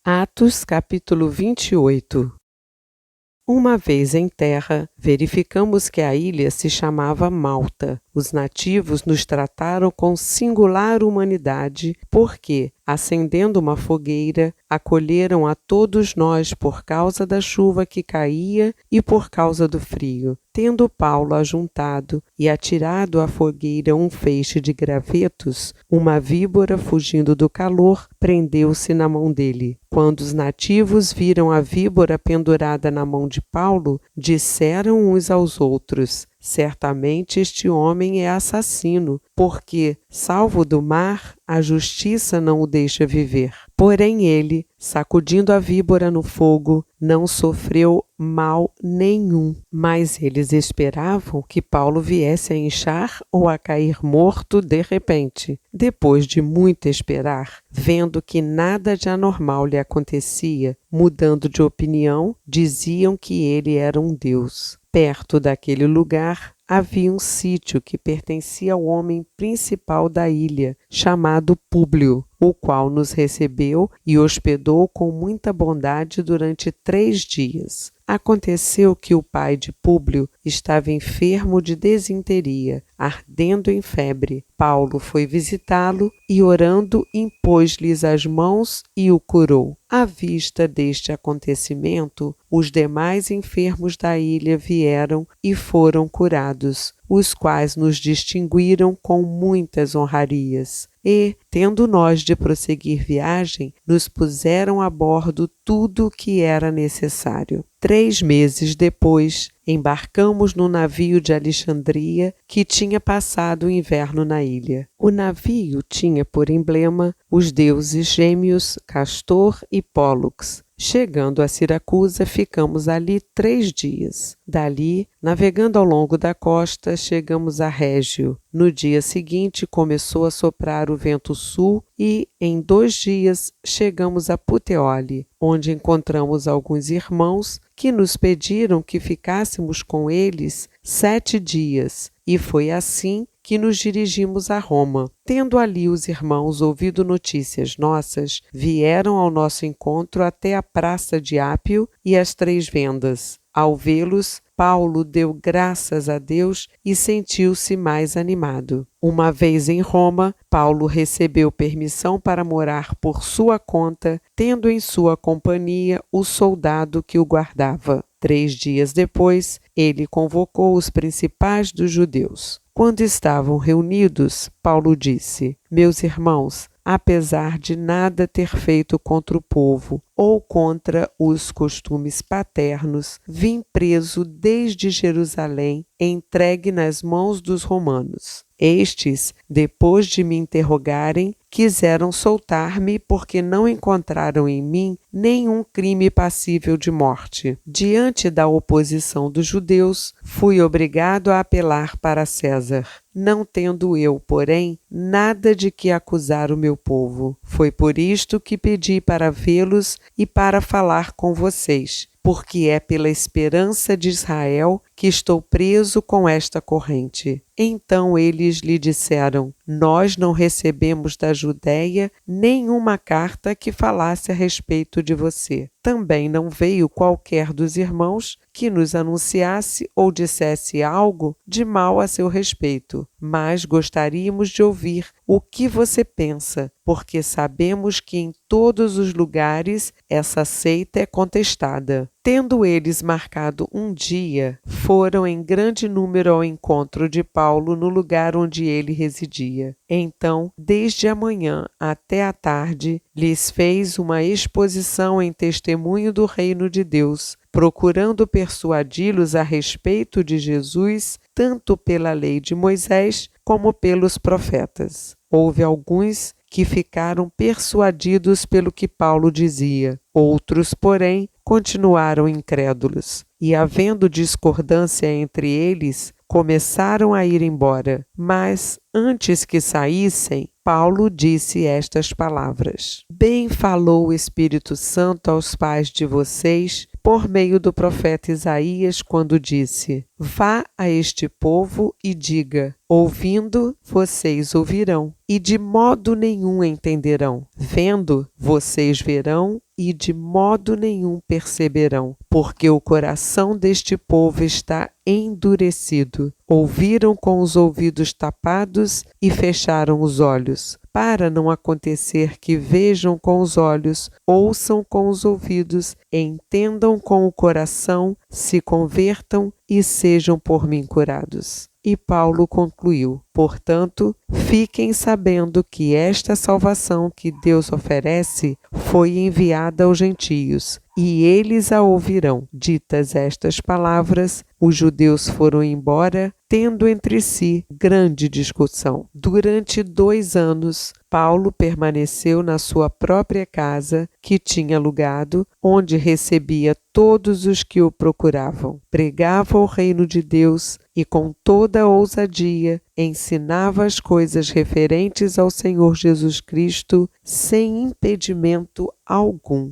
Atos capítulo 28. Uma vez em terra, verificamos que a ilha se chamava Malta. Os nativos nos trataram com singular humanidade, porque, acendendo uma fogueira, acolheram a todos nós por causa da chuva que caía e por causa do frio. Tendo Paulo ajuntado e atirado à fogueira um feixe de gravetos, uma víbora, fugindo do calor, prendeu-se na mão dele. Quando os nativos viram a víbora pendurada na mão de Paulo, disseram uns aos outros: certamente este homem é assassino, porque, salvo do mar, a justiça não o deixa viver. Porém ele, sacudindo a víbora no fogo, não sofreu mal nenhum. Mas eles esperavam que Paulo viesse a inchar ou a cair morto de repente. Depois de muito esperar, vendo que nada de anormal lhe acontecia, mudando de opinião, diziam que ele era um deus. Perto daquele lugar havia um sítio que pertencia ao homem principal da ilha, chamado Públio, o qual nos recebeu e hospedou com muita bondade durante 3 dias. Aconteceu que o pai de Públio estava enfermo de desinteria, ardendo em febre. Paulo foi visitá-lo e, orando, impôs-lhes as mãos e o curou. À vista deste acontecimento, os demais enfermos da ilha vieram e foram curados, os quais nos distinguiram com muitas honrarias. E, tendo nós de prosseguir viagem, nos puseram a bordo tudo o que era necessário. 3 meses depois, embarcamos no navio de Alexandria, que tinha passado o inverno na ilha. O navio tinha por emblema os deuses gêmeos Castor e Pólux. Chegando a Siracusa, ficamos ali 3 dias. Dali, navegando ao longo da costa, chegamos a Régio. No dia seguinte, começou a soprar o vento sul e, em 2 dias, chegamos a Puteoli, onde encontramos alguns irmãos que nos pediram que ficássemos com eles 7 dias, e foi assim que nos dirigimos a Roma. Tendo ali os irmãos ouvido notícias nossas, vieram ao nosso encontro até a praça de Ápio e as 3 vendas. Ao vê-los, Paulo deu graças a Deus e sentiu-se mais animado. Uma vez em Roma, Paulo recebeu permissão para morar por sua conta, tendo em sua companhia o soldado que o guardava. 3 dias depois, ele convocou os principais dos judeus. Quando estavam reunidos, Paulo disse: meus irmãos, apesar de nada ter feito contra o povo ou contra os costumes paternos, vim preso desde Jerusalém, entregue nas mãos dos romanos. Estes, depois de me interrogarem, quiseram soltar-me porque não encontraram em mim nenhum crime passível de morte. Diante da oposição dos judeus, fui obrigado a apelar para César, não tendo eu, porém, nada de que acusar o meu povo. Foi por isto que pedi para vê-los e para falar com vocês, porque é pela esperança de Israel que estou preso com esta corrente. Então eles lhe disseram: nós não recebemos da Judéia nenhuma carta que falasse a respeito de você. Também não veio qualquer dos irmãos que nos anunciasse ou dissesse algo de mal a seu respeito, mas gostaríamos de ouvir o que você pensa, porque sabemos que em todos os lugares essa seita é contestada. Tendo eles marcado um dia, foram em grande número ao encontro de Paulo no lugar onde ele residia. Então, desde a manhã até a tarde, lhes fez uma exposição em testemunho do reino de Deus, procurando persuadi-los a respeito de Jesus, tanto pela lei de Moisés como pelos profetas. Houve alguns que ficaram persuadidos pelo que Paulo dizia. Outros, porém, continuaram incrédulos. E, havendo discordância entre eles, começaram a ir embora. Mas, antes que saíssem, Paulo disse estas palavras: bem falou o Espírito Santo aos pais de vocês, por meio do profeta Isaías, quando disse: Vá a este povo e diga: ouvindo, vocês ouvirão, e de modo nenhum entenderão. Vendo, vocês verão, e de modo nenhum perceberão, porque o coração deste povo está endurecido. Ouviram com os ouvidos tapados e fecharam os olhos, para não acontecer que vejam com os olhos, ouçam com os ouvidos, entendam com o coração, se convertam e sejam por mim curados. E Paulo concluiu: portanto, fiquem sabendo que esta salvação que Deus oferece foi enviada aos gentios, e eles a ouvirão. Ditas estas palavras, os judeus foram embora, tendo entre si grande discussão. Durante 2 anos, Paulo permaneceu na sua própria casa, que tinha alugado, onde recebia todos os que o procuravam. Pregava o reino de Deus e, com toda a ousadia, ensinava as coisas referentes ao Senhor Jesus Cristo, sem impedimento algum.